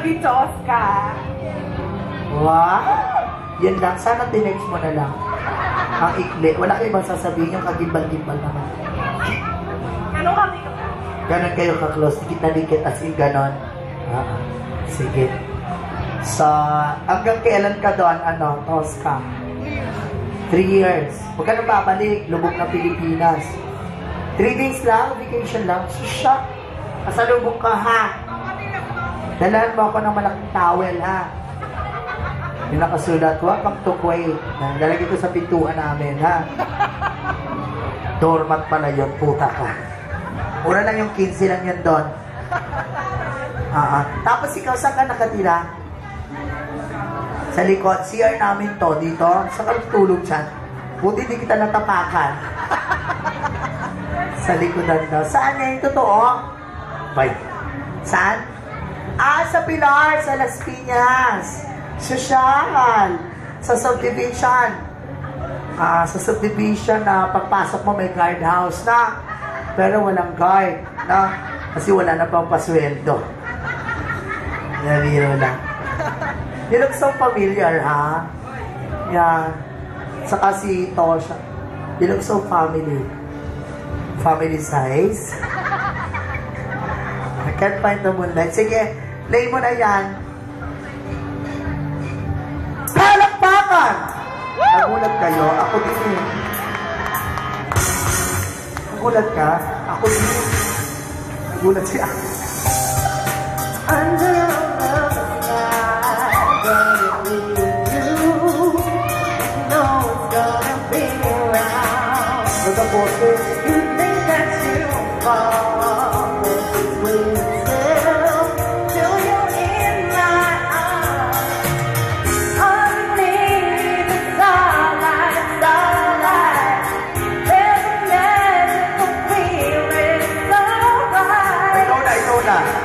Nabitos ka. Wow! Yan lang. Sana tinext mo na lang. Ang ikli. Wala kayo bang sasabihin yung kagimbal-gimbal naman? Ganon kami ka. Ganon kayo ka-close. Dikit na dikit. As in ganon. Sige. So, hanggang kailan ka doon? Tosca? 3 years. Huwag ka nang babalik. Lubog ng Pilipinas. 3 days lang. Vacation lang. Susha. Kasalubong ka, ha? Dalahan mo ako ng malaking towel, ha? Yung nakasulat, welcome to Kuwait. Lalagay ko sa pintuan namin, ha? Doormat pala yun, puta ka. Mura lang yung 15 lang yun doon. Tapos ikaw, saan ka nakatira? Sa likod. CR namin to, dito. Saan ka tulog dyan? Buti di kita natapakan. Sa likodan daw. Saan nga yung totoo? Bye. Saan? Sa Pilar, sa Las Piñas. Social. Sa subdivision. Sa subdivision na pagpasok mo may guardhouse na. Pero walang guard. Na? Kasi wala na pang pasweldo. Nabiro lang. You look so familiar, ha? Yeah. Saka si Tosha. You look so family. Family size. I can't find the moonlight. Sige, play mo na yan. Palakpakan! Nagulat kayo? Ako din eh. Nagulat ka? Ako din eh. Nagulat siya. Under the sky, what do you know it's gonna be around? With the boses, you think that you fall, but it's with yourself till you're in my arms. Underneath the starlight, there's a magical feeling so bright. Ikaw na.